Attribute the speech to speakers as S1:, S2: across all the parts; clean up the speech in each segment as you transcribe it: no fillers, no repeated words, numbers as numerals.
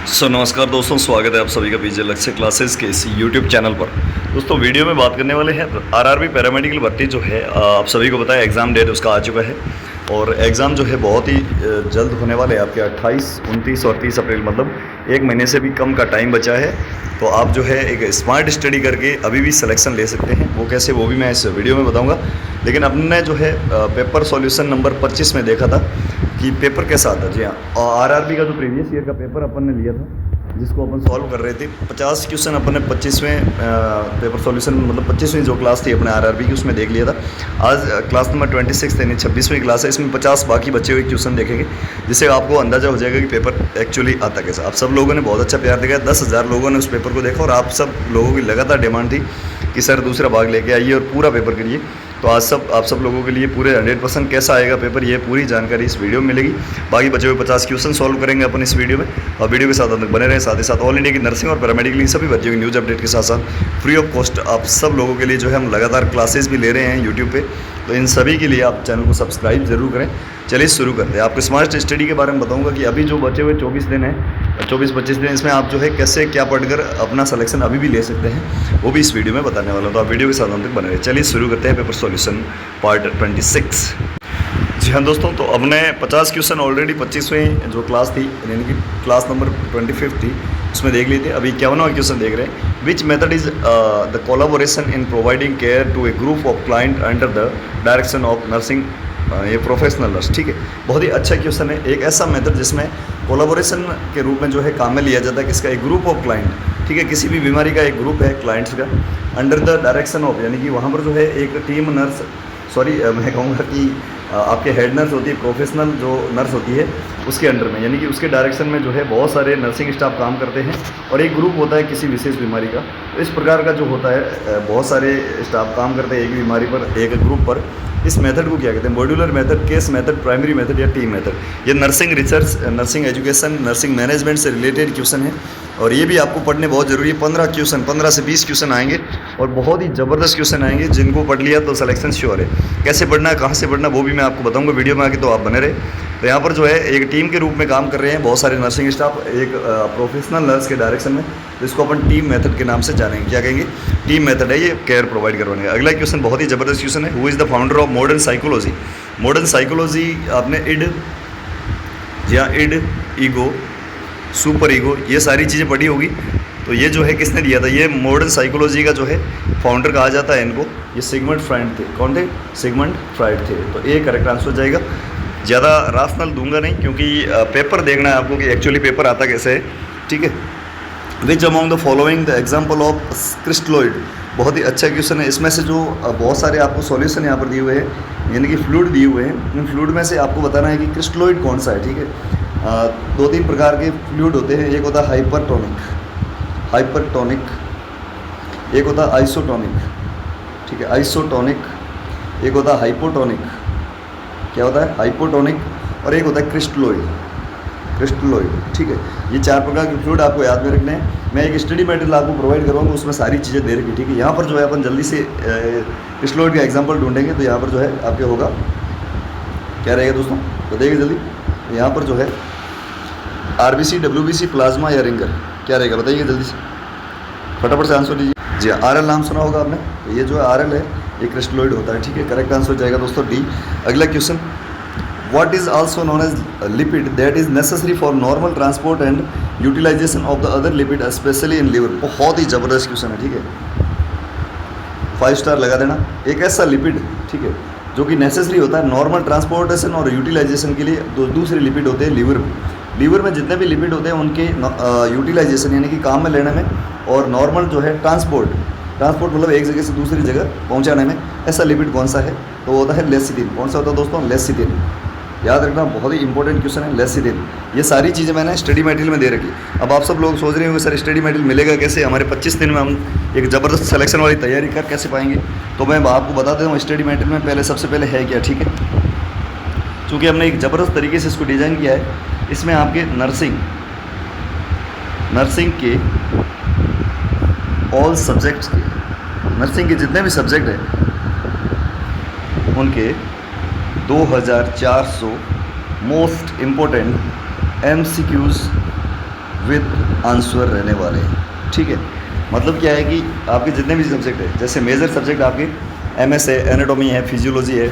S1: नमस्कार दोस्तों, स्वागत है आप सभी का पीजे लक्ष्य क्लासेस के इस यूट्यूब चैनल पर। दोस्तों वीडियो में बात करने वाले हैं आरआरबी पैरामेडिकल भर्ती जो है, आप सभी को पता है एग्ज़ाम डेट उसका आ चुका है और एग्ज़ाम जो है बहुत ही जल्द होने वाले हैं। आपके 28, 29 और 30 अप्रैल, मतलब एक महीने से भी कम का टाइम बचा है। तो आप जो है एक स्मार्ट स्टडी करके अभी भी सिलेक्शन ले सकते हैं। वो कैसे, वो भी मैं इस वीडियो में बताऊँगा। लेकिन अपने जो है पेपर सॉल्यूशन नंबर 25 में देखा था कि पेपर कैसा आता। जी हाँ, आरआरबी का जो प्रीवियस ईयर का पेपर अपन ने लिया था, जिसको अपन सॉल्व कर रहे थे, 50 क्वेश्चन अपन ने 25वें पेपर सॉल्यूशन, मतलब 25वीं जो क्लास थी अपने आरआरबी की, उसमें देख लिया था। आज क्लास नंबर 26 यानी 26वीं क्लास है, इसमें 50 बाकी बचे हुए क्वेश्चन देखेंगे, जिससे आपको अंदाज़ा हो जाएगा कि पेपर एक्चुअली आता कैसा। आप सब लोगों ने बहुत अच्छा प्यार दिखाया, 10,000 लोगों ने उस पेपर को देखा और आप सब लोगों की लगातार डिमांड थी कि सर दूसरा भाग लेके आइए और पूरा पेपर करिए। तो आज आप सब लोगों के लिए पूरे 100% कैसा आएगा पेपर, ये पूरी जानकारी इस वीडियो में मिलेगी। बाकी बचे हुए 50 क्वेश्चन सॉल्व करेंगे अपन इस वीडियो में, और वीडियो के साथ बने रहें। साथ ही साथ ऑल इंडिया की नर्सिंग और पैरामेडिकल की सभी भर्तियों की न्यूज़ अपडेट के साथ साथ फ्री ऑफ कॉस्ट आप सब लोगों के लिए जो है हम लगातार क्लासेस भी ले रहे हैं यूट्यूब पे। तो इन सभी के लिए आप चैनल को सब्सक्राइब जरूर करें। चलिए शुरू करते हैं। आपको स्मार्ट स्टडी के बारे में बताऊंगा कि अभी जो बचे हुए 24 दिन हैं, 24-25 दिन, इसमें आप जो है कैसे क्या पढ़कर अपना सिलेक्शन अभी भी ले सकते हैं, वो भी इस वीडियो में बताने वाला हूँ। तो आप वीडियो के साथ अंत तक बने रहे। चलिए शुरू करते हैं पेपर सॉल्यूशन पार्ट 26। जी हाँ दोस्तों, तो हमने 50 क्वेश्चन ऑलरेडी 25वें जो क्लास थी, यानी कि क्लास नंबर 25 थी, उसमें देख लिए थे। अभी 51वां क्वेश्चन देख रहे हैं। Which method is the collaboration in providing care to a group of client under the direction of nursing, ये प्रोफेशनल नर्स। ठीक है, बहुत ही अच्छा क्वेश्चन है। एक ऐसा मेथड जिसमें कोलाबोरेशन के रूप में जो है काम में लिया जाता है किसका, एक ग्रुप ऑफ क्लाइंट। ठीक है, किसी भी बीमारी का एक ग्रुप है क्लाइंट्स का, अंडर द डायरेक्शन ऑफ, यानी कि वहाँ पर जो है एक टीम नर्स, सॉरी मैं कहूँगा कि आपके हेड नर्स होती है, प्रोफेशनल जो नर्स होती है उसके अंडर में, यानी कि उसके डायरेक्शन में जो है बहुत सारे नर्सिंग स्टाफ काम करते हैं और एक ग्रुप होता है किसी विशेष बीमारी का। तो इस प्रकार का जो होता है बहुत सारे स्टाफ काम करते हैं एक बीमारी पर, एक ग्रुप पर। इस मेथड को क्या कहते हैं, modular method, case method, primary method या टीम मेथड। ये nursing research, nursing education, nursing management से रिलेटेड क्वेश्चन है और ये भी आपको पढ़ने बहुत ज़रूरी है। 15 क्वेश्चन, 15 से 20 क्वेश्चन आएंगे और बहुत ही ज़बरदस्त क्वेश्चन आएंगे, जिनको पढ़ लिया तो सिलेक्शन श्योर है। कैसे पढ़ना है, कहाँ से पढ़ना, वो भी मैं आपको बताऊंगा वीडियो में आके, तो आप बने रहे। तो यहाँ पर जो है एक टीम के रूप में काम कर रहे हैं बहुत सारे नर्सिंग स्टाफ एक प्रोफेशनल नर्स के डायरेक्शन में। तो इसको अपन टीम मेथड के नाम से जानेंगे। क्या कहेंगे, टीम मेथड है ये केयर प्रोवाइड करवाने का। अगला क्वेश्चन बहुत ही ज़बरदस्त क्वेश्चन है। Who is the founder of modern psychology. Modern psychology आपने इड, जी हाँ, इड, ईगो, सुपर ईगो, ये सारी चीज़ें पढ़ी होगी। तो ये जो है किसने दिया था, ये मॉडर्न साइकोलॉजी का जो है फाउंडर कहा जाता है इनको। ये सिगमंड फ्राइड थे। कौन थे, सिगमंड फ्राइड थे। तो ये करेक्ट आंसर हो जाएगा। ज़्यादा राशनल दूंगा नहीं, क्योंकि पेपर देखना है आपको कि एक्चुअली पेपर आता कैसे है। ठीक है, which among the following the example of crystalloid. बहुत ही अच्छा क्वेश्चन है। इसमें से जो बहुत सारे आपको सॉल्यूशन यहाँ पर दिए हुए हैं, यानी कि फ्लूइड दिए हुए हैं, इन फ्लूइड में से आपको बताना है कि क्रिस्टलॉइड कौन सा है। ठीक है, 2-3 प्रकार के फ्लूइड होते हैं। एक होता है हाइपरटोनिक, एक होता है आइसोटोनिक। ठीक है, आइसोटोनिक। एक होता है हाइपोटोनिक। क्या होता है, हाइपोटोनिक। और एक होता है क्रिस्टलॉइड। ठीक है, ये 4 प्रकार के फ्लूइड आपको याद में रखने हैं। मैं एक स्टडी मटेरियल आपको प्रोवाइड करवाऊंगा, उसमें सारी चीज़ें दे रखी। ठीक है, यहाँ पर जो है अपन जल्दी से क्रिस्टलॉइड का एग्जाम्पल ढूंढेंगे। तो यहाँ पर जो है आपके होगा, क्या रहेगा दोस्तों, बताइए जल्दी। यहाँ पर जो है आरबीसी, डब्ल्यूबीसी, प्लाज्मा या रिंगर, क्या रहेगा बताइए जल्दी से, फटाफट से आंसर दीजिए। जी, आरएल नाम सुना होगा आपने। तो ये जो है आरएल है, ये क्रिस्टलॉइड होता है। ठीक है, करेक्ट आंसर हो जाएगा दोस्तों डी। अगला question, what is also known as lipid that is necessary for normal transport and utilization of the other lipid specially in liver. बहुत ही ज़बरदस्त क्वेश्चन है। ठीक है, 5 स्टार लगा देना। एक ऐसा लिपिड, ठीक है, जो कि नेसेसरी होता है नॉर्मल ट्रांसपोर्टेशन और यूटिलाइजेशन के लिए। दूसरे लिपिड होते हैं लीवर में। लीवर में जितने भी लिपिड होते हैं उनके यूटिलाइजेशन, यानी कि काम में लेने में, और नॉर्मल जो है ट्रांसपोर्ट मतलब एक जगह से दूसरी जगह पहुंचाने में, ऐसा लिपिड कौन सा है, तो वो होता है लेसिथिन। कौन सा होता है दोस्तों, लेसिथिन। याद रखना, बहुत ही इंपॉर्टेंट क्वेश्चन है, लेसिथिन। ये सारी चीज़ें मैंने स्टडी मटेरियल में दे रखी। अब आप सब लोग सोच रहे होंगे सर स्टडी मटेरियल मिलेगा कैसे, हमारे 25 दिन में हम एक ज़बरदस्त सिलेक्शन वाली तैयारी कर कैसे पाएंगे। तो मैं आपको बता देता हूँ स्टडी मटेरियल में पहले, सबसे पहले है क्या। ठीक है, चूँकि हमने एक ज़बरदस्त तरीके से इसको डिज़ाइन किया है। इसमें आपके नर्सिंग के ऑल सब्जेक्ट्स के, नर्सिंग के जितने भी सब्जेक्ट हैं उनके 2400 most important MCQs with answer रहने वाले हैं, ठीक है। मतलब क्या है कि आपके जितने भी सब्जेक्ट है, जैसे मेजर सब्जेक्ट आपके एमएस है, एनाटॉमी है, फिजियोलॉजी है,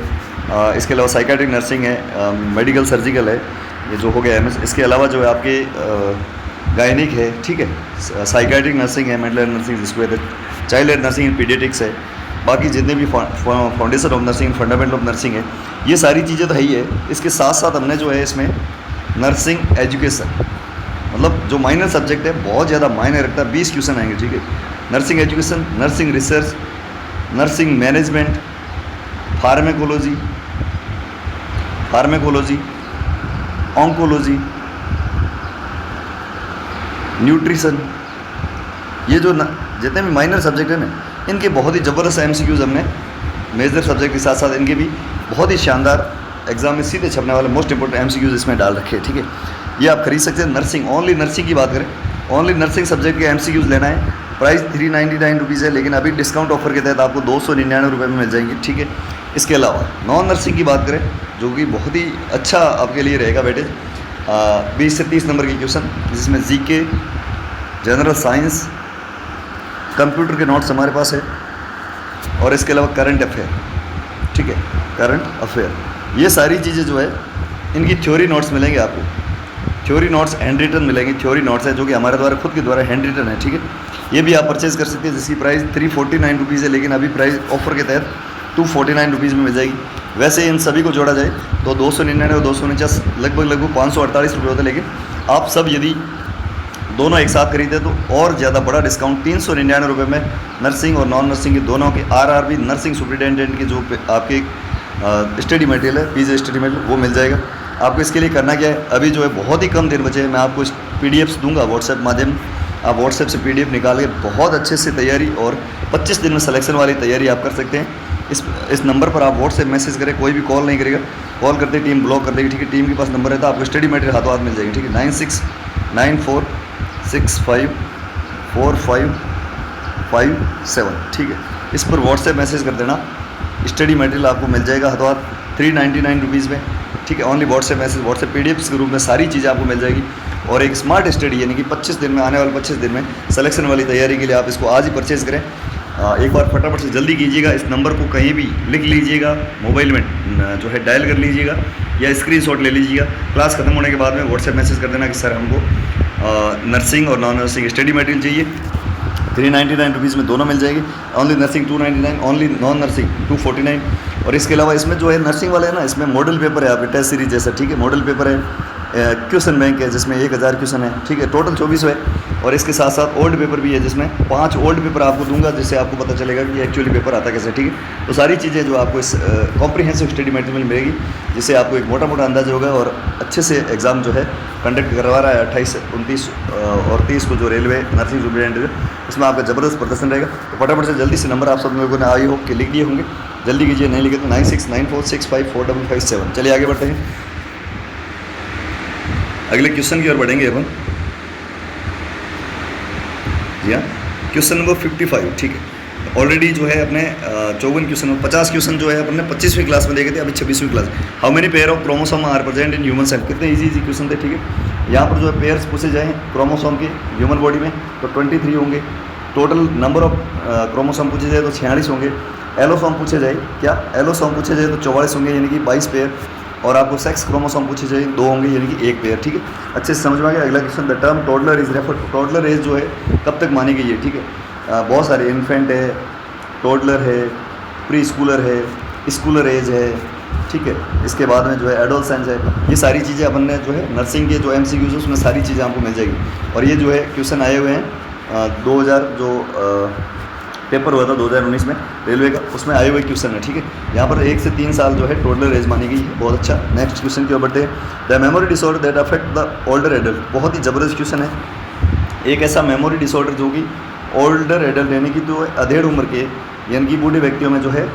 S1: इसके अलावा साइकाट्रिक नर्सिंग है, मेडिकल सर्जिकल है, ये जो हो गया एमएस। इसके अलावा जो है आपके गायनिक है, ठीक है, साइकाट्रिक नर्सिंग है, मेंटल नर्सिंग जिसको कहते हैं, चाइल्ड हेल्थ नर्सिंग, पीडियाट्रिक्स है, बाकी जितने भी foundation of nursing, fundamental of nursing है, ये सारी चीज़ें तो है ही है। इसके साथ साथ हमने जो है इसमें नर्सिंग एजुकेशन, मतलब जो माइनर सब्जेक्ट है, बहुत ज़्यादा मायने रखता है, 20 क्वेश्चन आएंगे, ठीक है। Nursing education, nursing research, nursing management, pharmacology, oncology, nutrition, ये जो जितने भी माइनर सब्जेक्ट है ना, इनके बहुत ही ज़बरदस्त एमसीक्यूज़ हमने मेजर सब्जेक्ट के साथ साथ इनके भी बहुत ही शानदार एग्जाम में सीधे छपने वाले मोस्ट इंपॉर्टेंट एमसीक्यूज़ इसमें डाल रखे हैं, ठीक है। ये आप खरीद सकते हैं। नर्सिंग, ओनली नर्सिंग की बात करें, ओनली नर्सिंग सब्जेक्ट के एमसीक्यूज़ लेना है, प्राइस 399 रुपीज़ है, लेकिन अभी डिस्काउंट ऑफर के तहत आपको 299 रुपये में मिल जाएंगे, ठीक है। इसके अलावा नॉन नर्सिंग की बात करें, जो कि बहुत ही अच्छा आपके लिए रहेगा वेटेज, 20 से 30 नंबर की क्वेश्चन, जिसमें जीके, जनरल साइंस, कंप्यूटर के नोट्स हमारे पास है, और इसके अलावा करंट अफेयर, ठीक है, करंट अफेयर, ये सारी चीज़ें जो है इनकी थ्योरी नोट्स मिलेंगे आपको, थ्योरी नोट्स हैंड रिटन मिलेंगे, थ्योरी नोट्स है जो कि हमारे द्वारा खुद के द्वारा हैंड रिटन है, ठीक है। ये भी आप परचेज़ कर सकते हैं, जिसकी प्राइस 349 रुपीज़ है, लेकिन अभी प्राइस ऑफर के तहत 249 रुपीज़ में मिल जाएगी। वैसे इन सभी को जोड़ा जाए तो 299 और 249 लगभग 548 रुपये होते हैं, लेकिन आप सब यदि दोनों एक साथ खरीदे तो और ज़्यादा बड़ा डिस्काउंट 399 रुपये में नर्सिंग और नॉन नर्सिंग के दोनों के आरआरबी नर्सिंग सुपरिटेंडेंट के जो आपके स्टडी मटेरियल है, पीजी स्टडी मटेरियल, वो मिल जाएगा आपको। इसके लिए करना क्या है, अभी जो है बहुत ही कम दिन बचे हैं, मैं आपको पीडीएफ्स दूंगा व्हाट्सएप माध्यम, आप व्हाट्सएप से पीडीएफ निकाल के बहुत अच्छे से तैयारी और 25 दिन में सिलेक्शन वाली तैयारी आप कर सकते हैं। इस नंबर पर आप व्हाट्सएप मैसेज करें, कोई भी कॉल नहीं करेगा, कॉल करते ही टीम ब्लॉक कर देगी, ठीक है। टीम के पास नंबर रहता है, आपको स्टडी मटेरियल हाथों हाथ मिल जाएगी, ठीक है। 9694654557, ठीक है। इस पर व्हाट्सएप मैसेज कर देना, स्टडी मटेरियल आपको मिल जाएगा हाथों हाथ 399 रुपीज़ में, ठीक है। Only WhatsApp message, WhatsApp PDFs के रूप में सारी चीज़ें आपको मिल जाएगी, और एक स्मार्ट स्टडी, यानी कि 25 दिन में, आने वाले 25 दिन में सिलेक्शन वाली तैयारी के लिए आप इसको आज ही परचेज़ करें। एक बार फटाफट से जल्दी कीजिएगा, इस नंबर को कहीं भी लिख लीजिएगा, मोबाइल में जो है डायल कर लीजिएगा या स्क्रीनशॉट ले लीजिएगा। क्लास खत्म होने के बाद में व्हाट्सएप मैसेज कर देना कि सर हमको नर्सिंग और नॉन नर्सिंग स्टडी मटेरियल चाहिए, 399 रुपीज़ में दोनों मिल जाएगी। Only nursing 299, only non nursing 249। और इसके अलावा इसमें जो है नर्सिंग वाले है ना, इसमें मॉडल पेपर है आपके टेस्ट सीरीज जैसा, ठीक है। मॉडल पेपर है, क्वेश्चन बैंक है जिसमें 1000 क्वेश्चन है, ठीक है, टोटल 24 है। और इसके साथ साथ ओल्ड पेपर भी है, जिसमें 5 ओल्ड पेपर आपको दूंगा, जिससे आपको पता चलेगा कि एक्चुअली पेपर आता कैसे, ठीक है। तो सारी चीज़ें जो आपको इस कॉम्प्रिहेंसिव स्टडी मटेरियल मिलेगी, जिससे आपको एक मोटा मोटा अंदाजा होगा, और अच्छे से एग्ज़ाम जो है कंडक्ट करवा रहा है 28, 29 और 30 को जो रेलवे नर्सिंग सुपरिटेंडेंट, उसमें आपका ज़बरदस्त प्रदर्शन रहेगा। तो फटाफट से जल्दी से नंबर आप सब लोगों ने आई हो कि लिख दिए होंगे, जल्दी कीजिए, नहीं लिखे तो 9694654557। चलिए आगे बढ़ते हैं, अगले क्वेश्चन की ओर बढ़ेंगे अपन। जी हाँ, क्वेश्चन नंबर 55, ठीक है। ऑलरेडी जो है अपने 54 क्वेश्चन, 50 क्वेश्चन जो है अपने 25वीं क्लास में देखे थे, अभी 26वीं class. How many pair of chromosome are present in human cell, कितने इजी क्वेश्चन थे, ठीक है। यहाँ पर जो है पेयर्स पूछे जाएँ क्रोमोसोम के ह्यूमन बॉडी में तो 23 होंगे। टोटल नंबर ऑफ क्रोमोसोम पूछे जाए तो 46 होंगे। एलोसोम पूछे जाए, क्या एलोसोम पूछे जाए तो 44 होंगे, यानी कि 22 पेयर। और आपको सेक्स क्रोमोसोम पूछे जाए 2 होंगे, यानी कि 1 पेयर, ठीक है। अच्छे से समझ में आ गया। अगला question, the term toddler is refer, toddler age जो है कब तक मानी गई है, ठीक है। बहुत सारे, इन्फेंट है, टोडलर है, प्री स्कूलर है, स्कूलर एज है, ठीक है। इसके बाद में जो है एडोलसेंस है। ये सारी चीज़ें अपन ने जो है नर्सिंग के जो MCQs उसमें सारी चीज़ें आपको मिल जाएगी। और ये जो है क्वेश्चन आए हुए हैं 2000 जो पेपर हुआ था 2019 में रेलवे का, उसमें आए हुए क्वेश्चन है, ठीक है। यहाँ पर 1 से 3 साल जो है टोडलर एज मानी गई है, बहुत अच्छा। नेक्स्ट क्वेश्चन की ओर बढ़ते हैं। The memory disorder that affect the older adult, बहुत ही ज़बरदस्त क्वेश्चन है। एक ऐसा मेमोरी डिसऑर्डर जो कि ओल्डर एडल्ट यानी कि जो अधेड़ उम्र के यानी कि बूढ़े व्यक्तियों में जो है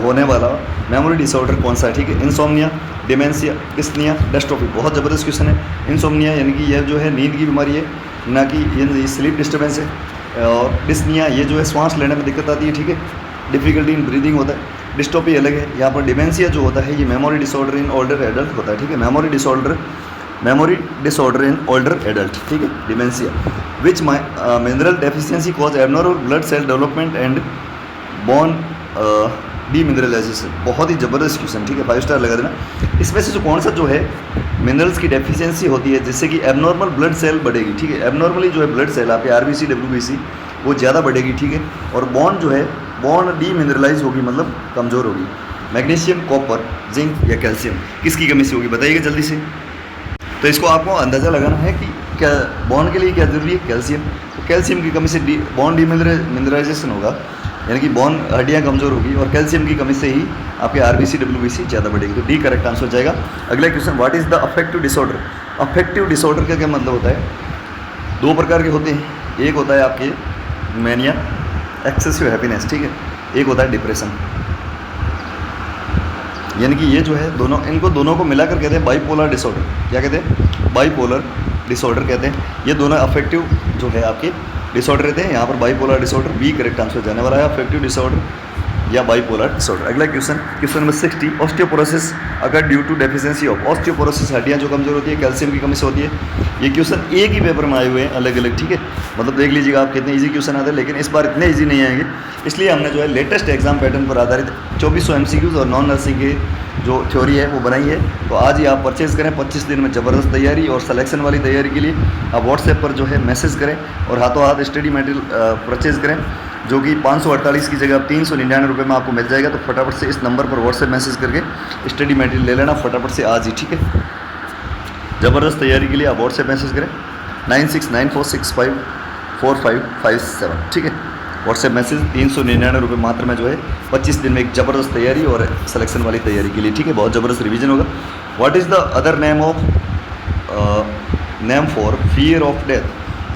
S1: होने वाला मेमोरी डिसऑर्डर कौन सा है, ठीक है। इंसोम्निया, डिमेंशिया, डिस्निया, डेस्ट्रोफी, बहुत ज़बरदस्त क्वेश्चन है। इंसोम्निया यानी कि यह जो है नींद की बीमारी है, ना कि ये स्लीप डिस्टर्बेंस है। और डिस्निया ये जो है श्वास लेने में दिक्कत आती है, ठीक है, डिफिकल्टी इन ब्रीदिंग होता है। डिस्टोपी अलग है। यहाँ पर डिमेंशिया जो होता है ये memory disorder in older adult होता है, ठीक है। Memory disorder memory disorder in older adult, ठीक है, dementia, which mineral deficiency cause abnormal blood cell development and bone demineralization. बहुत ही ज़बरदस्त क्वेश्चन, ठीक है, 5 स्टार लगा देना। इसमें से जो कौन सा जो है मिनरल्स की डेफिशिएंसी होती है जिससे कि एबनॉर्मल ब्लड सेल बढ़ेगी, ठीक है, एबनॉर्मली जो है ब्लड सेल आपके आरबीसी डब्ल्यूबीसी वो ज़्यादा बढ़ेगी, ठीक है, और बॉन जो है बॉन डीमिनरलाइज होगी, मतलब कमज़ोर होगी। मैग्नीशियम, कॉपर, जिंक या कैल्शियम किसकी कमी से होगी बताइएगा जल्दी से। तो इसको आपको अंदाज़ा लगाना है कि क्या बॉन के लिए क्या ज़रूरी है, कैल्शियम। तो कैल्शियम की कमी से बॉन डीमिनरलाइजेशन होगा, यानी कि बॉन हड्डियाँ कमज़ोर होगी, और कैल्शियम की कमी से ही आपके आरबीसी डब्ल्यूबीसी ज़्यादा बढ़ेगी। तो डी करेक्ट आंसर हो जाएगा। अगला question, what is the affective disorder. Affective disorder का क्या मतलब होता है, 2 प्रकार के होते हैं। एक होता है आपके मैनिया, एक्सेसिव हैप्पीनेस, ठीक है, एक होता है डिप्रेशन। यानी कि ये जो है दोनों, इनको दोनों को मिलाकर कहते हैं बाईपोलर डिसऑर्डर। क्या कहते हैं, बाईपोलर डिसऑर्डर कहते हैं। ये दोनों अफेक्टिव जो है आपके डिसऑर्डर रहते हैं। यहाँ पर bipolar disorder B correct answer जाने वाला है, अफेक्टिव डिसऑर्डर या बाईपोलर डिसऑर्डर। अगला क्वेश्चन, क्वेश्चन नंबर 60, ऑस्टियोपोरोसिस अगर due to deficiency of. Osteoporosis हड्डियाँ जो कमजोर होती है कैल्शियम की कमी से होती है। ये क्वेश्चन एक ही पेपर में आए हुए हैं अलग अलग, ठीक है, मतलब देख लीजिएगा आप कितने इजी क्वेश्चन आते हैं, लेकिन इस बार इतने इजी नहीं आएंगे, इसलिए हमने जो है लेटेस्ट एग्जाम पैटर्न पर आधारित 2400 MCQs और नॉन नर्सिंग के जो थ्योरी है वो बनाई है। तो आज ही आप परचेज़ करें, 25 दिन में ज़बरदस्त तैयारी और सिलेक्शन वाली तैयारी के लिए आप व्हाट्सएप पर जो है मैसेज करें और हाथों हाथ स्टडी मटेरियल परचेज़ करें, जो कि 548 की जगह 399 रुपये में आपको मिल जाएगा। तो फटाफट से इस नंबर पर व्हाट्सएप मैसेज करके स्टडी मटेरियल ले लेना फटाफट से आज ही, ठीक है। ज़बरदस्त तैयारी के लिए आप व्हाट्सएप मैसेज करें 9694654557, ठीक है। व्हाट्सएप मैसेज 399 रुपये मात्र में जो है 25 दिन में एक ज़बरदस्त तैयारी और सिलेक्शन वाली तैयारी के लिए, ठीक है, बहुत ज़बरदस्त रिवीजन होगा। What is the other name for fear of death.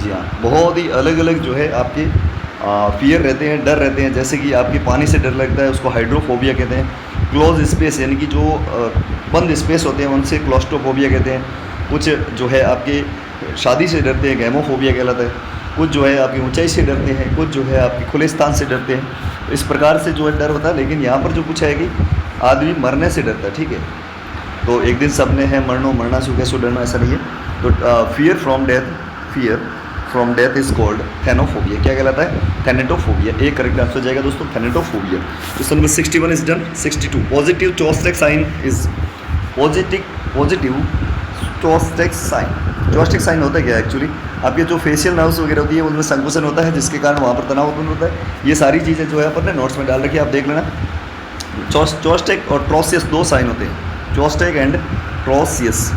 S1: जी हाँ, बहुत ही अलग अलग जो है आपके फियर रहते हैं, डर रहते हैं। जैसे कि आपके पानी से डर लगता है, उसको हाइड्रोफोबिया कहते हैं। क्लोज स्पेस यानी कि जो बंद स्पेस होते हैं उनसे क्लॉस्ट्रोफोबिया कहते हैं। कुछ जो है आपके शादी से डरते हैं, गैमोफोबिया कहलाता है। कुछ जो है आपकी ऊंचाई से डरते हैं, कुछ जो है आपके खुले स्थान से डरते हैं। तो इस प्रकार से जो है डर होता है, लेकिन यहाँ पर जो पूछा है कि आदमी मरने से डरता है, ठीक है। तो एक दिन सबने है मरना सु कैसो डरना, ऐसा नहीं है। तो fear from death is called thanophobia. क्या कहलाता है, थैनेटोफोबिया। एक करेक्ट आंसर जाएगा दोस्तों, thanatophobia. Question number 61 is done. 62, positive Chvostek sign is positive Chvostek sign. Chvostek sign होता है क्या एक्चुअली, आपके जो फेशियल नर्व्स वगैरह होती है उनमें संकुचन होता है, जिसके कारण वहाँ पर तनाव उत्पन्न होता है। ये सारी चीज़ें जो है अपन ने नोट्स में डाल रखी है, आप देख लेना। चॉस्टेक और ट्रोसियस 2 साइन होते हैं, चॉस्टेक एंड ट्रोसियस।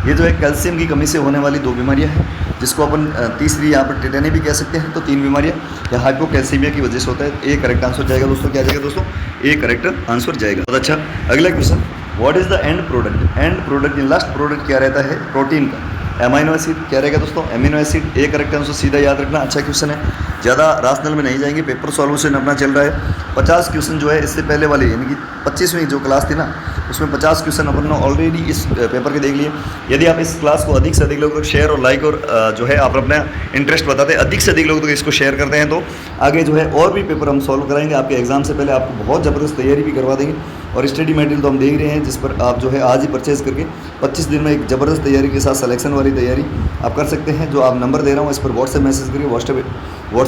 S1: ये जो है कैल्शियम की कमी से होने वाली 2 बीमारियां हैं, जिसको अपन तीसरी यहाँ पर टेटेनी भी कह सकते हैं। तो 3 बीमारियां या हाइपोकैल्सीमिया की वजह से होता है। ए करेक्ट आंसर जाएगा दोस्तों, क्या जाएगा दोस्तों, ए करेक्ट आंसर जाएगा। बहुत अच्छा। अगला question, what is the end product. And product last product क्या रहता है, प्रोटीन का। एमाइनो एसिड क्या रहेगा दोस्तों, amino acid. A correct answer सीधा याद रखना, अच्छा क्वेश्चन है। ज़्यादा राशनल में नहीं जाएंगे, पेपर सॉल्यूशन अपना चल रहा है। 50 क्वेश्चन जो है इससे पहले वाली यानी कि 25वीं जो क्लास थी ना, उसमें 50 क्वेश्चन अपन ने ऑलरेडी इस पेपर के देख लिए। यदि आप इस क्लास को अधिक से अधिक लोगों तक शेयर और लाइक और जो है आप अपना इंटरेस्ट बताते हैं, अधिक से अधिक लोगों तक इसको शेयर करते हैं, तो आगे जो है और भी पेपर हम सॉल्व कराएंगे। आपके एग्जाम से पहले आपको बहुत ज़बरदस्त तैयारी भी करवा देंगे। और स्टडी मटेरियल तो हम देख रहे हैं, जिस पर आप जो है आज ही परचेज़ करके 25 दिन में एक ज़बरदस्त तैयारी के साथ सिलेक्शन वाली तैयारी आप कर सकते हैं। जो आप नंबर दे रहा हूँ इस पर व्हाट्सएप मैसेज करिए, व्हाट्सएप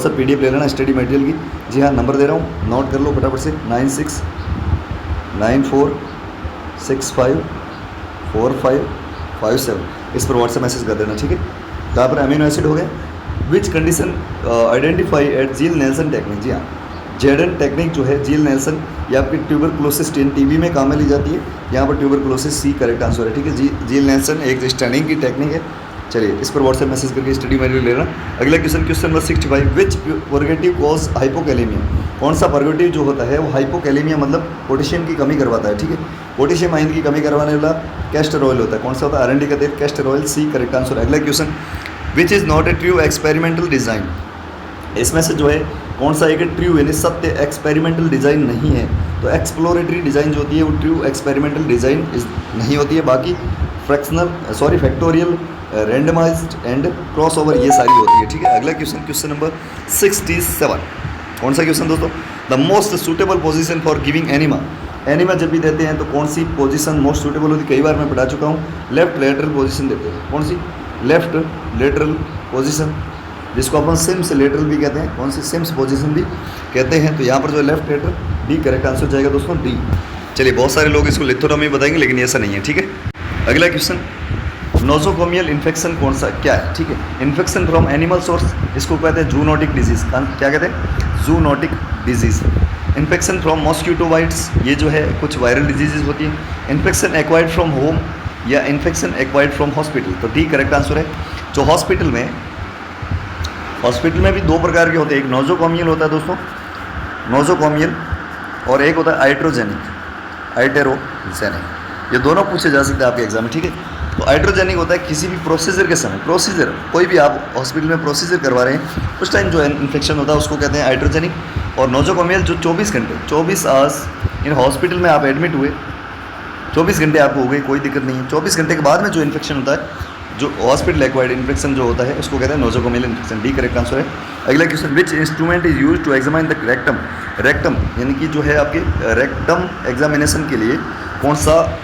S1: PDF ले लेना स्टडी मटेरियल की। जी हाँ, नंबर दे रहा हूँ, नोट कर लो फटाफट से 9694654557। इस पर व्हाट्सएप मैसेज कर देना, ठीक है। तो यहाँ पर अमीनो एसिड हो गए। Which condition identify at Ziehl Neelsen technique. जी हाँ, जेडन टेक्निक जो है जील नेल्सन, ये आपकी ट्यूबरकुलोसिस टीबी में काम में ली जाती है। यहाँ पर ट्यूबरकुलोसिस सी करेक्ट आंसर है, ठीक है। जील नेल्सन एक स्टनिंग की टेक्निक है। चलिए इस पर व्हाट्सएप मैसेज करके स्टडी मटेरियल ले लेना। अगला क्वेश्चन, क्वेश्चन नंबर 65, विच परगेटिव कॉज हाइपोकैलेमिया। कौन सा परगेटिव जो होता है वो हाइपोकैलेमिया मतलब पोटेशियम की कमी करवाता है, ठीक है। पोटेशियम आयन की कमी करवाने वाला कैस्टर ऑयल होता है। कौन सा होता है, R&D का तेल, castor oil. C correct answer. अगला question, which is not a true experimental design. इसमें से जो है कौन सा एक ट्रू यानी सत्य एक्सपेरिमेंटल डिज़ाइन नहीं है। तो एक्सप्लोरेटरी डिज़ाइन जो होती है वो ट्रू एक्सपेरिमेंटल डिज़ाइन नहीं होती है। बाकी फैक्टोरियल, रैंडमाइज्ड एंड क्रॉसओवर ये सारी होती है, ठीक है। अगला क्वेश्चन, क्वेश्चन नंबर 67। कौन सा क्वेश्चन दोस्तों, the most suitable position for giving enema. Enema जब भी देते हैं तो कौन सी पोजीशन मोस्ट सूटेबल होती है, कई बार मैं पढ़ा चुका हूँ, लेफ्ट लेटरल पोजीशन देते हैं। कौन सी? लेफ्ट लेटरल पोजीशन, जिसको अपन सिम्स लेटरल भी कहते हैं। कौन सी? सिम्स पोजीशन भी कहते हैं। तो यहाँ पर जो है left lateral, D correct answer जाएगा दोस्तों, डी। चलिए, बहुत सारे लोग इसको लिथोटॉमी बताएंगे, लेकिन ऐसा नहीं है, ठीक है। अगला क्वेश्चन, नोजोकोमियल इन्फेक्शन कौन सा क्या है, ठीक है। इन्फेक्शन फ्रॉम एनिमल सोर्स, इसको कहते हैं जूनोटिक डिजीज। क्या कहते हैं? Zoonotic disease. Infection from mosquito bytes, ये जो है कुछ वायरल डिजीजेज होती हैं। इन्फेक्शन एक्वायर्ड फ्रॉम होम या इन्फेक्शन एक्वायर्ड फ्रॉम हॉस्पिटल, तो डी करेक्ट आंसर है। जो हॉस्पिटल में भी दो प्रकार के होते हैं, एक नोजोकोमियल होता है दोस्तों, नोजोकोमियल, और एक होता है आइटेरोजेनिक। ये दोनों पूछे जा सकते हैं आपके एग्जाम में, ठीक है। तो आइट्रोजेनिक होता है किसी भी प्रोसीजर के समय, प्रोसीजर कोई भी आप हॉस्पिटल में प्रोसीजर करवा रहे हैं उस टाइम जो है इन्फेक्शन होता है, उसको कहते हैं आइट्रोजेनिक। और नोजोकोमियल जो 24 घंटे 24 आवर्स इन हॉस्पिटल में आप एडमिट हुए, 24 घंटे आपको हो गई, कोई दिक्कत नहीं है, 24 घंटे के बाद में जो इन्फेक्शन होता है, जो हॉस्पिटल एक्वायर्ड इन्फेक्शन जो होता है, उसको कहते हैं nosocomial infection, D correct answer है। अगला question, which instrument is use to examine the rectum, rectum यानी कि जो है आपके रेक्टम एग्जामिनेशन के लिए कौन सा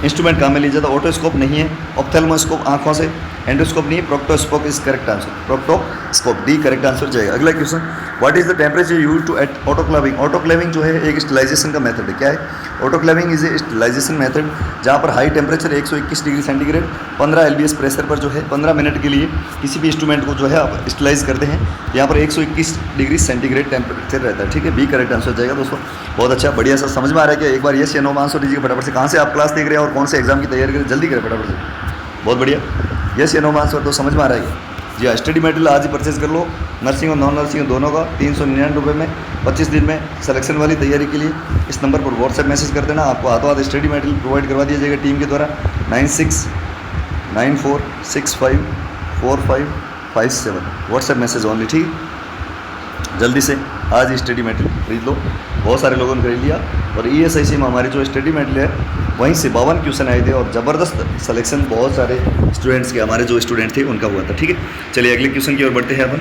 S1: इंस्ट्रूमेंट काम में लिया जाता है? ऑटोस्कोप नहीं है, ऑप्थेल्मोस्कोप आंखों से, एंडोस्कोप नहीं है, proctoscope is correct answer, proctoscope, D correct answer जाएगा। अगला question, what is the temperature use to at autoclaving, autoclaving जो है एक स्टरलाइजेशन का मेथड है। क्या है? Autoclaving is a sterilization method, जहाँ पर high temperature 121 degree centigrade 15 LBS pressure पर जो है 15 मिनट के लिए किसी भी इंस्ट्रूमेंट को जो है आप स्टरलाइज करते हैं। यहाँ पर 121 डिग्री सेंटीग्रेड टेम्परेचर रहता है, ठीक है, बी करेक्ट आंसर जाएगा दोस्तों। बहुत अच्छा, बढ़िया सा, समझ में आ रहा है कि एक बार यस या नो में आंसर दीजिए फटाफट से। कहाँ से आप क्लास देख रहे हैं और कौन से एग्जाम की तैयारी करें, जल्दी करें फटाफट से। बहुत बढ़िया, यस या नो में आंसर तो समझ में आ रहा है। जी हाँ, स्टडी मटेरियल आज ही परचेज कर लो, नर्सिंग और नॉन नर्सिंग दोनों का 399 रुपये में 25 दिन में सिलेक्शन वाली तैयारी के लिए इस नंबर पर व्हाट्सएप मैसेज कर देना, आपको हाथों हाथ स्टडी मटेरियल प्रोवाइड करवा दिया जाएगा टीम के द्वारा। 9694654557 व्हाट्सएप मैसेज ओनली, ठीक। जल्दी से आज ही स्टडी मटेरियल खरीद लो, बहुत सारे लोगों ने खरीद लिया। और ESIC में हमारी जो स्टडी मटेरियल है वहीं से 52 क्वेश्चन आए थे और ज़बरदस्त सिलेक्शन बहुत सारे स्टूडेंट्स के, हमारे जो स्टूडेंट थे उनका हुआ था, ठीक है। चलिए अगले क्वेश्चन की ओर बढ़ते हैं अपन।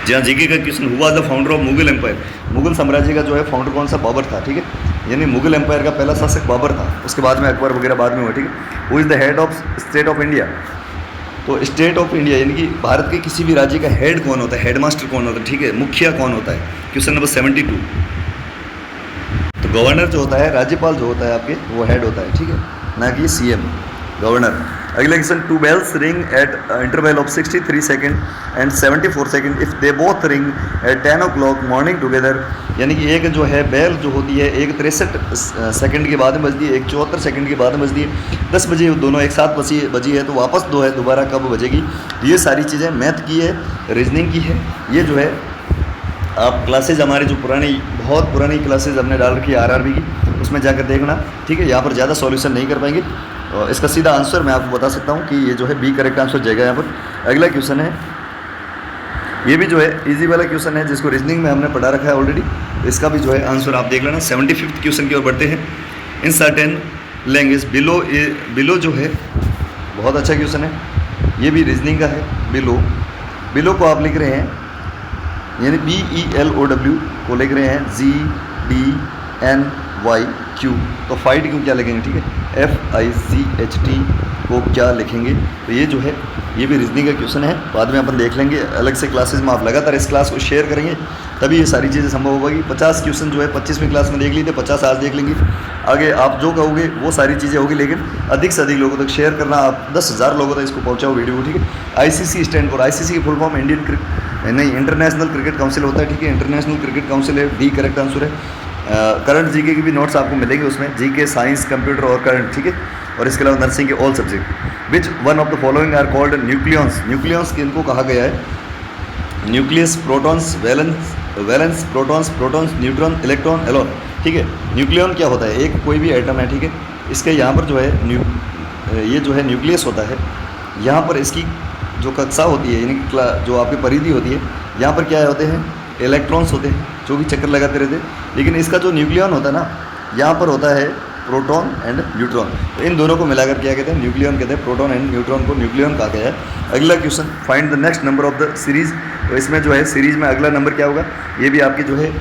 S1: जी हाँ, जीके का क्वेश्चन, हुआ the founder of Mughal empire, Mughal साम्राज्य का जो है फाउंडर कौन सा? बाबर था, ठीक है। यानी मुगल एम्पायर का पहला शासक बाबर था, उसके बाद में अकबर वगैरह बाद में हुआ, ठीक है। Who is the head of state of India, तो स्टेट ऑफ इंडिया यानी कि भारत के किसी भी राज्य का हेड कौन होता है, हेडमास्टर कौन होता है, ठीक है, मुखिया कौन होता है? Question number 72। तो गवर्नर जो होता है, राज्यपाल जो होता है आपके, वो हेड होता है, ठीक है, ना कि CM, गवर्नर। अगला question, two bells ring at interval of 63 second and 74 second if they both ring at 10 o'clock morning together, यानी कि एक जो है बेल जो होती है, एक 63 सेकंड के बाद में बजती है, एक 74 सेकंड के बाद में बजती है, 10 बजे दोनों एक साथ बजी है, तो वापस दो है दोबारा कब बजेगी? ये सारी चीज़ें मैथ की है, रीजनिंग की है। ये जो है आप क्लासेज हमारी जो पुरानी, बहुत पुरानी क्लासेज हमने डाल रखी है RRB की, उसमें जाकर देखना, ठीक है। यहाँ पर ज़्यादा सॉल्यूशन नहीं कर पाएंगे, और इसका सीधा आंसर मैं आपको बता सकता हूँ कि ये जो है बी करेक्ट आंसर जाएगा यहाँ पर। अगला क्वेश्चन है, ये भी जो है इजी वाला क्वेश्चन है, जिसको रीजनिंग में हमने पढ़ा रखा है ऑलरेडी, इसका भी जो है आंसर आप देख लेना। 75th क्वेश्चन की ओर बढ़ते हैं। इन सर्टेन लैंग्वेज बिलो जो है बहुत अच्छा क्वेश्चन है, ये भी रीजनिंग का है। बिलो को आप लिख रहे हैं, यानी BELOW को लिख रहे हैं GDNYQ, तो फाइट क्यों क्या लिखेंगे, ठीक है, FICHT को क्या लिखेंगे? तो ये जो है ये भी रीजनिंग का क्वेश्चन है, बाद में अपन देख लेंगे अलग से क्लासेस में। आप लगातार इस क्लास को शेयर करेंगे तभी ये सारी चीज़ें संभव होगी। 50 क्वेश्चन जो है 25वीं क्लास में देख ली थे, 50 आज देख लेंगे। आगे आप जो कहोगे वो सारी चीज़ें होगी, लेकिन अधिक से अधिक लोगों तक शेयर करना, आप 10,000 लोगों तक इसको पहुँचाओ वीडियो को, ठीक है। ICC स्टैंड फॉर, ICC की full form international cricket council होता है, ठीक है, इंटरनेशनल क्रिकेट काउंसिल है, डी करेक्ट आंसर है। करंट जीके की भी नोट्स आपको मिलेंगे उसमें, जीके, साइंस, कंप्यूटर और करंट, ठीक है। और इसके अलावा नर्सिंग के all subject. Which one of the following are called nucleons, nucleons किनको कहा गया है? Nucleus, protons, valence, protons, neutron, electron, एलॉन, ठीक है। न्यूक्लियन क्या होता है? एक कोई भी एटम है, ठीक है, इसके यहाँ पर जो है ये जो है न्यूक्लियस होता है, यहाँ पर इसकी जो कक्षा होती है, यानी जो आपकी परिधि होती है, यहाँ पर क्या होते हैं? इलेक्ट्रॉन्स होते हैं जो कि चक्कर लगाते रहते हैं। लेकिन इसका जो न्यूक्लियन होता है ना, यहाँ पर होता है प्रोटॉन एंड न्यूट्रॉन, तो इन दोनों को मिलाकर क्या कहते हैं? न्यूक्लियन कहते हैं। प्रोटॉन एंड न्यूट्रॉन को न्यूक्लियन कहा गया है। अगला question, find the next number of the series, तो इसमें जो है सीरीज़ में अगला नंबर क्या होगा? ये भी आपकी जो है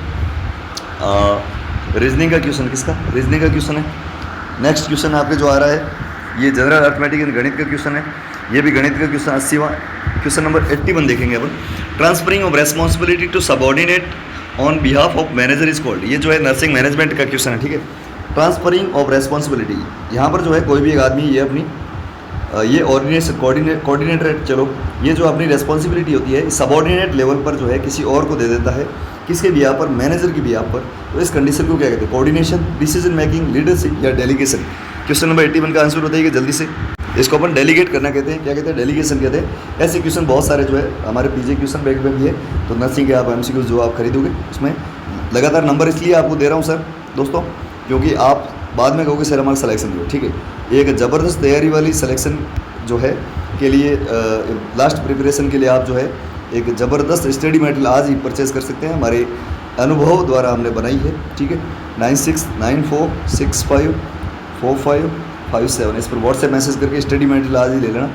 S1: रीजनिंग का क्वेश्चन, किसका, रीजनिंग का क्वेश्चन है। नेक्स्ट क्वेश्चन आपके जो आ रहा है ये जनरल अर्थमेटिक एंड गणित का क्वेश्चन है, ये भी गणित का क्वेश्चन 80वां क्वेश्चन नंबर 81 देखेंगे अपन। Transferring of responsibility to subordinate on behalf of manager is called, ये जो है नर्सिंग मैनेजमेंट का क्वेश्चन है, ठीक है। ट्रांसफरिंग ऑफ रेस्पॉन्सिबिलिटी, यहाँ पर जो है कोई भी एक आदमी ये अपनी ये कोऑर्डिनेटर, चलो ये जो अपनी रेस्पॉन्सिबिलिटी होती है सबऑर्डिनेट लेवल पर जो है किसी और को दे देता है, किसके बिहाफ पर, मैनेजर की बिहाफ पर। तो इस कंडीशन को क्या कहते हैं, कोऑर्डिनेशन, डिसीजन मेकिंग, लीडरशिप या डेलीगेशन। क्वेश्चन नंबर 81 का आंसर बताइए जल्दी से। इसको अपन डेलीगेट करना कहते हैं, क्या कहते हैं, डेलीगेशन कहते हैं। ऐसे क्वेश्चन बहुत सारे जो है हमारे पीजे क्वेश्चन बैंक में भी है, तो नर्सिंग के आप MCQ जो आप खरीदोगे उसमें लगातार नंबर इसलिए आपको दे रहा हूँ सर दोस्तों, क्योंकि आप बाद में कहोगे सर हमारा सिलेक्शन दो, ठीक है। एक ज़बरदस्त तैयारी वाली सिलेक्शन जो है के लिए लास्ट प्रिपरेशन के लिए आप जो है एक ज़बरदस्त स्टडी मटेरियल आज ही परचेज़ कर सकते हैं, हमारे अनुभव द्वारा हमने बनाई है, ठीक है। 9694654557 इस पर व्हाट्सएप मैसेज करके स्टडी मटेरियल आज ही ले लेना।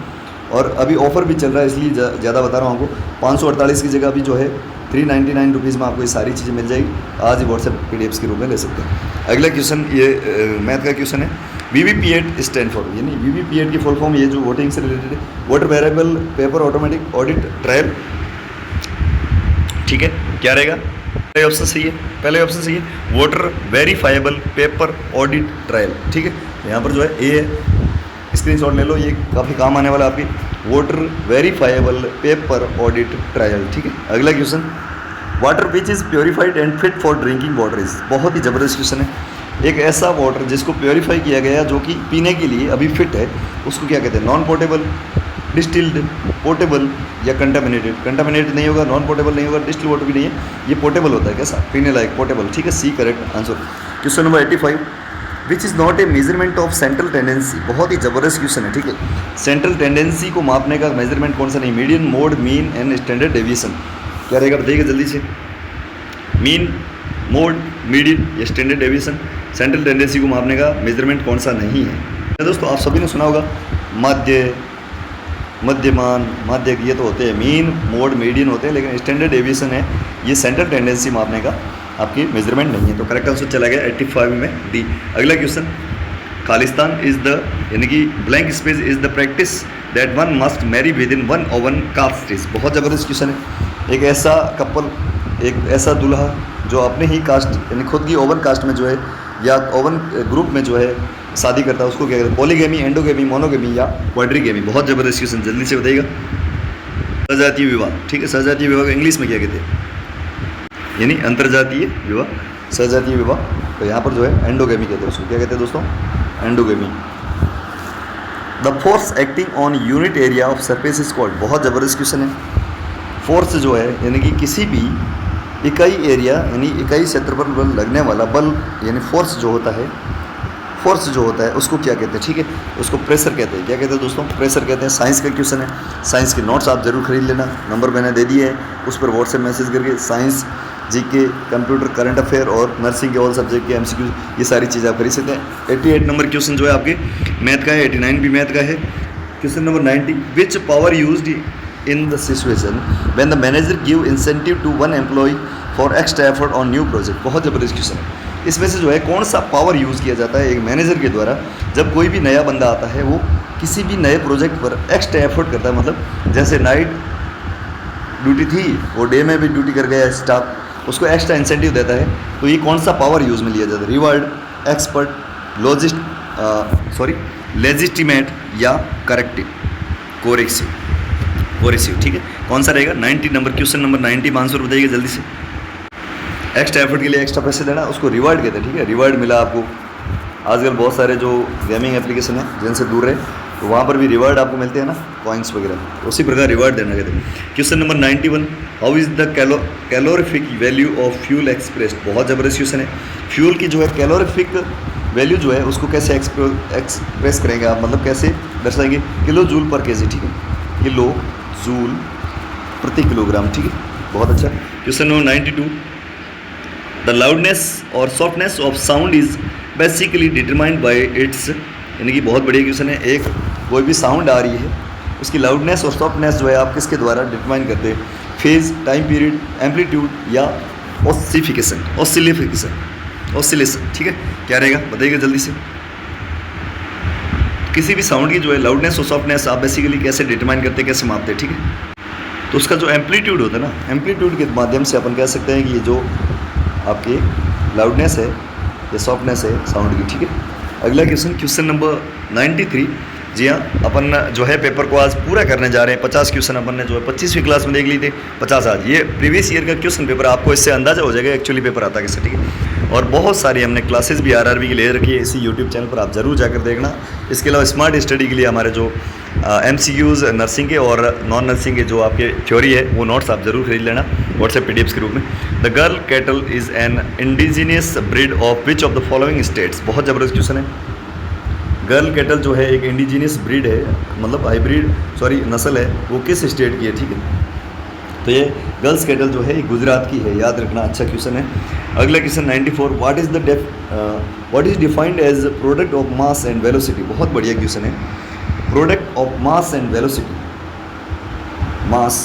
S1: और अभी ऑफ़र भी चल रहा है इसलिए ज़्यादा बता रहा हूँ आपको, 548 की जगह अभी जो है 399 रुपीज़ में आपको ये सारी चीज़ें मिल जाएगी, आज ही व्हाट्सएप PDFs के रूप में ले सकते हैं। अगला क्वेश्चन ये मैथ का क्वेश्चन है, VVP8 स्टैंड फॉर, यानी VVP8 की फुल फॉर्म ये जो वोटिंग से रिलेटेड है, water variable paper automatic audit trial, ठीक है। क्या रहेगा, पहले ऑप्शन सही है, पहले ऑप्शन सही है, water verifiable paper audit trial, ठीक है। यहाँ पर जो है ए है, स्क्रीनशॉट ले लो, ये काफ़ी काम आने वाला आपकी, water verifiable paper audit trial, ठीक है। अगला question, water which is purified and fit for drinking water is, बहुत ही ज़बरदस्त क्वेश्चन है। एक ऐसा वाटर जिसको प्योरीफाई किया गया जो कि पीने के लिए अभी फिट है, उसको क्या कहते हैं, नॉन पोर्टेबल, डिस्टिल्ड, पोर्टेबल या कंटामिनेटेड। कंटामिनेटेड नहीं होगा, नॉन पोर्टेबल नहीं होगा, डिस्टिल्ड वाटर भी नहीं है, ये पोर्टेबल होता है, कैसा, पीने लायक, पोर्टेबल, ठीक है। C correct answer. Question number 85, which is not a measurement of central tendency, बहुत ही ज़बरदस्त क्वेश्चन है, ठीक है। सेंट्रल टेंडेंसी को मापने का मेजरमेंट कौन सा नहीं, median, mode, mean and standard deviation. क्या रहेगा बताइएगा जल्दी से, मीन, मोड, मीडियन या स्टैंडर्ड डेविएशन। सेंट्रल टेंडेंसी को मापने का मेजरमेंट कौन सा नहीं है दोस्तों, आप सभी ने सुना होगा माध्य, मध्यमान, माध्यक, ये तो होते हैं मीन, मोड, मीडियन होते हैं, लेकिन स्टैंडर्ड डेविएशन है ये सेंट्रल टेंडेंसी मापने का आपकी मेजरमेंट नहीं है। तो करेक्ट आंसर चला गया 85 में डी। अगला क्वेश्चन, खालिस्तान इज द, यानी कि blank space is the practice that one must marry within one own caste is, बहुत ज़बरदस्त क्वेश्चन है। एक ऐसा कपल, एक ऐसा दूल्हा जो अपने ही कास्ट यानी खुद की ओवन कास्ट में जो है या ओवन ग्रुप में जो है शादी करता है, उसको क्या कहते हैं, पॉलीगेमी, एंडोगेमी, मोनोगेमी या क्वाड्रीगेमी। बहुत ज़बरदस्त क्वेश्चन, जल्दी से बताइएगा। सजातीय विवाह, ठीक है, सजातीय विवाह को इंग्लिश में क्या कहते हैं, यानी अंतर्जातीय विवाह, सजातीय विवाह। तो यहाँ पर जो है एंडोगेमी कहते हैं उसको, क्या कहते हैं दोस्तों, endogamy. The force acting on unit area of surface is called, बहुत ज़बरदस्त क्वेश्चन है। फोर्स जो है यानी कि किसी भी इकाई एरिया यानी इकाई क्षेत्र पर बल लगने वाला बल यानी फोर्स जो होता है, फोर्स जो होता है उसको क्या कहते हैं, ठीक है, उसको प्रेशर कहते हैं। क्या कहते हैं दोस्तों, प्रेशर कहते हैं। साइंस का क्वेश्चन है, साइंस के नोट्स आप जरूर खरीद लेना, नंबर मैंने दे दिए है, उस पर व्हाट्सएप मैसेज करके science, GK, computer, current affair और नर्सिंग के ऑल सब्जेक्ट के MCQ ये सारी चीज़ें आप खरीद सकते हैं। 88 नंबर क्वेश्चन जो है आपके मैथ का है, 89 भी मैथ का है। Question number 90, which power used in the situation when the manager give incentive to one employ for extra effort on new project, बहुत ज़बरदस्त क्वेश्चन है। इसमें से जो है कौन सा पावर यूज़ किया जाता है एक मैनेजर के द्वारा जब कोई भी नया बंदा आता है, वो किसी भी नए प्रोजेक्ट पर एक्स्ट्रा एफर्ट करता है, मतलब जैसे नाइट ड्यूटी थी वो डे में भी ड्यूटी कर गया स्टाफ, उसको एक्स्ट्रा इंसेंटिव देता है। तो ये कौन सा पावर यूज़ में लिया जाता है, रिवार्ड, एक्सपर्ट, लेजिस्टिमेट या करेक्टिव, कोरेसिव, ठीक है। कौन सा रहेगा 90 नंबर, क्वेश्चन नंबर 90 में आंसर बताइए जल्दी से। एक्स्ट्रा एफर्ट के लिए एक्स्ट्रा पैसे देना उसको रिवार्ड कहते हैं, ठीक है। रिवार्ड मिला आपको, आजकल बहुत सारे जो गेमिंग एप्लीकेशन है जिनसे दूर रहे तो वहाँ पर भी रिवार्ड आपको मिलते हैं ना, कॉइन्स वगैरह, उसी प्रकार रिवार्ड देना कहते हैं। Question number 91, how is the calorific value of fuel expressed, बहुत ज़बरदस्त क्वेश्चन है। फ्यूल की जो है कैलोरीफिक वैल्यू जो है उसको कैसे एक्सप्रेस करेंगे आप, मतलब कैसे दर्शाएंगे, किलो जूल पर केजी, ठीक है, किलो जूल प्रति किलोग्राम, ठीक है, बहुत अच्छा। क्वेश्चन नंबर 92, द लाउडनेस और softness of sound is basically determined by it's, यानी कि बहुत बढ़िया क्वेश्चन है। एक कोई भी साउंड आ रही है उसकी लाउडनेस और सॉफ्टनेस जो है आप किसके द्वारा डिटरमाइन करते हैं, फेज, टाइम पीरियड, एम्पलीट्यूड या ऑसिफिकेशन, ऑसिलेशन, ठीक है। क्या रहेगा बताइएगा जल्दी से। किसी भी साउंड की जो है लाउडनेस और सॉफ्टनेस आप बेसिकली कैसे डिटरमाइन करते हैं, कैसे मापते हैं, ठीक है। तो उसका जो एम्पलीट्यूड होता है ना, एम्पलीट्यूड के माध्यम से अपन कह सकते हैं कि ये जो आपकी लाउडनेस है या सॉफ्टनेस है साउंड की, ठीक है। अगला क्वेश्चन नंबर 93। जी हाँ, अपन जो है पेपर को आज पूरा करने जा रहे हैं। 50 क्वेश्चन अपन ने जो है 25वीं क्लास में देख ली थे, 50 आज। ये प्रीवियस ईयर का क्वेश्चन पेपर, आपको इससे अंदाजा हो जाएगा एक्चुअली पेपर आता कैसे, ठीक है। और बहुत सारी हमने क्लासेस भी आरआरबी की ले रखी है इसी यूट्यूब चैनल पर, आप ज़रूर जाकर देखना। इसके अलावा स्मार्ट स्टडी के लिए हमारे जो MCQs नर्सिंग के और नॉन नर्सिंग के जो आपके थ्योरी है वो नोट्स आप ज़रूर खरीद लेना व्हाट्सएप PDFs के रूप में। The girl cattle is an indigenous breed of which of the following states. बहुत ज़बरदस्त क्वेश्चन है। गर्ल कैटल जो है एक इंडिजीनियस ब्रीड है, मतलब हाइब्रिड नस्ल है, वो किस स्टेट की है, ठीक है। तो ये गर्ल्स कैटल जो है गुजरात की है, याद रखना, अच्छा क्वेश्चन है। अगला question 94। What is defined as product of mass and velocity. बहुत बढ़िया क्वेश्चन है। Product of mass and velocity, mass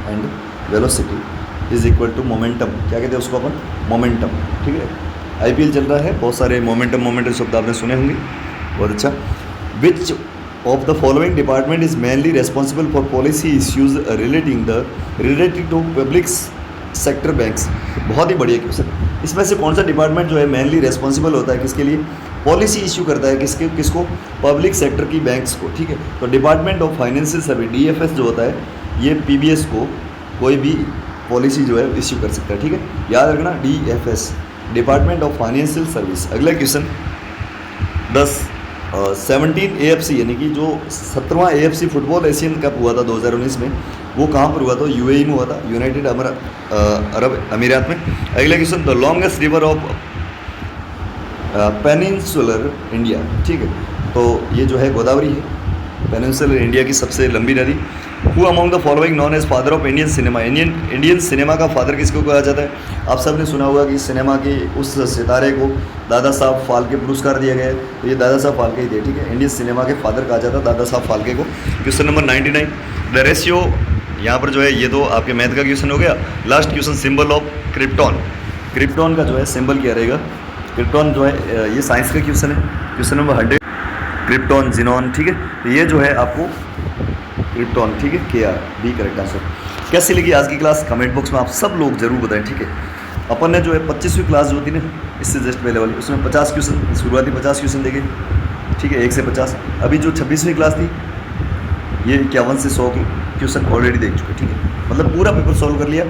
S1: and velocity is equal to momentum. क्या कहते हैं उसको अपन, मोमेंटम, ठीक है। IPL चल रहा है, बहुत सारे मोमेंटम शब्द आपने सुने होंगे, बहुत अच्छा। Which of the following department is mainly responsible for policy issues related to public sector banks. बहुत ही बढ़िया क्वेश्चन। इसमें से कौन सा डिपार्टमेंट जो है मेनली रेस्पॉन्सिबल होता है किसके लिए, पॉलिसी इशू करता है किसको, पब्लिक सेक्टर की बैंक्स को, ठीक है। तो department of financial service DFS जो होता है, ये PBS को कोई भी पॉलिसी जो है इश्यू कर सकता है, ठीक है। याद रखना DFS, department of financial service. अगला क्वेश्चन 17 AFC यानी कि जो 17वां AFC फुटबॉल एशियन कप हुआ था 2019 में, वो कहाँ पर हुआ था, UAE में हुआ था, यूनाइटेड अरब अमीरात में। अगला question the longest river of peninsular India, ठीक है। तो ये जो है गोदावरी है, पेनिनसुलर इंडिया की सबसे लंबी नदी। Who among the following known as father of Indian cinema. Indian cinema का फादर किसको कहा जाता है। आप सब ने सुना होगा कि सिनेमा के उस सितारे को दादा साहब फाल्के पुरस्कार दिया गया है, तो ये दादा साहब फाल्के ही थे, ठीक है। इंडियन सिनेमा के फादर कहा जाता है दादा साहब फाल्के को। Question number 99। द रेशियो, यहाँ पर जो है ये तो आपके मैथ का क्वेश्चन हो गया। Last question symbol of krypton. Krypton का जो है सिंबल क्या रहेगा। क्रिप्टॉन जो है ये साइंस का क्वेश्चन है, क्वेश्चन नंबर 100। क्रिप्टॉन, जिनॉन, ठीक है। तो ये जो है आपको क्रिप्टॉन, ठीक है, KR B करेक्ट आंसर। कैसी लगी आज की क्लास कमेंट बॉक्स में आप सब लोग जरूर बताएं, ठीक है। अपन ने जो है 25वीं क्लास जो थी ना, इससे जस्ट पहले वाली, उसमें 50 क्वेश्चन, शुरुआती 50 क्वेश्चन देखे, ठीक है, 1 से 50। अभी जो 26वीं क्लास थी ये 51 से 100 के क्वेश्चन ऑलरेडी देख चुके, ठीक है। मतलब पूरा पेपर सॉल्व कर लिया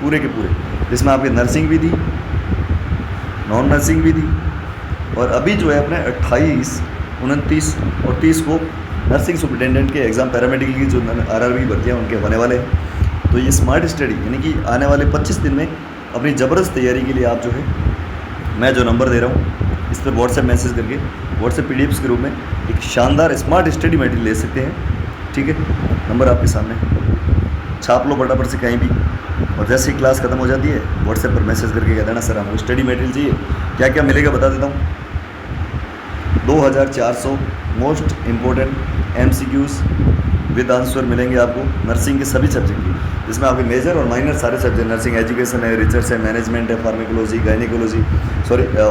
S1: पूरे के पूरे, जिसमें आपकी नर्सिंग भी थी, नॉन नर्सिंग भी थी, और अभी जो है अपने 28, 29 और 30 को नर्सिंग सुपरिटेंडेंट के एग्ज़ाम, पैरामेडिकल की जो RRB भर्तियाँ उनके होने वाले हैं। तो ये स्मार्ट स्टडी यानी कि आने वाले 25 दिन में अपनी ज़बरदस्त तैयारी के लिए आप जो है, मैं जो नंबर दे रहा हूँ इस पर व्हाट्सएप मैसेज करके, व्हाट्सएप PDFs के रूप में एक शानदार स्मार्ट स्टडी मटेरियल ले सकते हैं, ठीक है। नंबर आपके सामने, छाप लो फटाफट से कहीं भी, और जैसे ही क्लास खत्म हो जाती है व्हाट्सएप पर मैसेज करके कह देना सर हमको स्टडी मटेरियल चाहिए। क्या क्या मिलेगा बता देता हूँ। 2400 most important MCQs with answer मिलेंगे आपको नर्सिंग के सभी सब्जेक्ट की, जिसमें आपके मेजर और माइनर सारे सब्जेक्ट, नर्सिंग एजुकेशन है, रिसर्च है, मैनेजमेंट है, फार्मेकोलॉजी, गायनिकोलॉजी,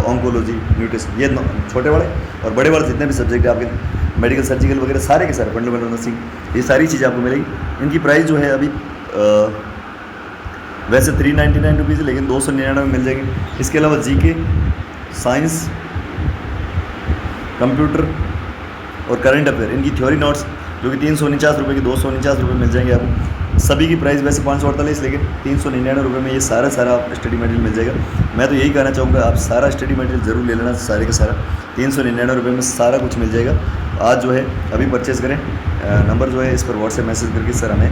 S1: ऑन्कोलॉजी, न्यूट्रिशन, ये छोटे बड़े और बड़े बड़े जितने भी सब्जेक्ट आपके मेडिकल, सर्जिकल वगैरह सारे के सारे, फंडामेंटल नर्सिंग, ये सारी चीज़ें आपको मिलेगी। इनकी प्राइस जो है अभी वैसे 399 रुपीज़ है, लेकिन 299 में मिल जाएगी। इसके अलावा GK, साइंस, कंप्यूटर और करंट अफेयर, इनकी थ्योरी नोट्स जो कि 349 रुपये की 249 रुपये मिल जाएंगे आपको। सभी की प्राइस वैसे 548, लेकिन 399 रुपये में ये सारा स्टडी मटेरियल मिल जाएगा। मैं तो यही कहना चाहूँगा आप सारा स्टडी मटेरियल ज़रूर ले लेना, सारे का सारा 399 रुपये में सारा कुछ मिल जाएगा। आज जो है अभी परचेज़ करें। नंबर जो है इस पर व्हाट्सएप मैसेज करके सर हमें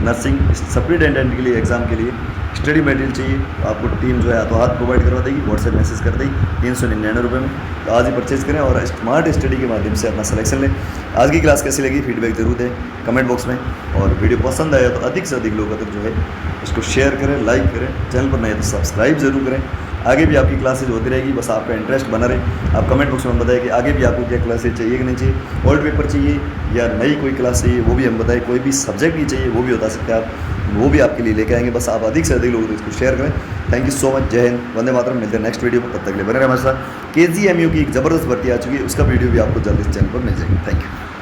S1: नर्सिंग सुपरिटेंडेंट के लिए एग्ज़ाम के लिए स्टडी मटेरियल चाहिए, आपको टीम जो है हाथों हाथ प्रोवाइड करवा देगी, व्हाट्सएप मैसेज कर देगी 399 रुपये में। तो आज ही परचेज़ करें और स्मार्ट स्टडी के माध्यम से अपना सिलेक्शन लें। आज की क्लास कैसी लगी फीडबैक जरूर दें कमेंट बॉक्स में, और वीडियो पसंद आया तो अधिक से अधिक लोगों तक जो है उसको शेयर करें, लाइक करें, चैनल पर नए तो सब्सक्राइब जरूर करें। आगे भी आपकी क्लासेज होती रहेगी, बस आपका इंटरेस्ट बना रहे। आप कमेंट बॉक्स में बताएं कि आगे भी आपको क्या क्लासेज चाहिए कि नहीं चाहिए, ओल्ड पेपर चाहिए या नई कोई क्लास चाहिए, वो भी हम बताएं। कोई भी सब्जेक्ट भी चाहिए वो भी बता सकते हैं आप, वो भी आपके लिए लेके आएंगे। बस आप अधिक से अधिक लोगों को इसको शेयर करें। Thank you so much. जय हिंद, वंदे मातरम। मिलते हैं नेक्स्ट वीडियो में, तब तक के लिए बने रहे हमारे साथ। KGMU की एक ज़बरदस्त भर्ती आ चुकी है, उसका वीडियो भी आपको जल्दी इस चैनल पर मिल जाएगी। Thank you.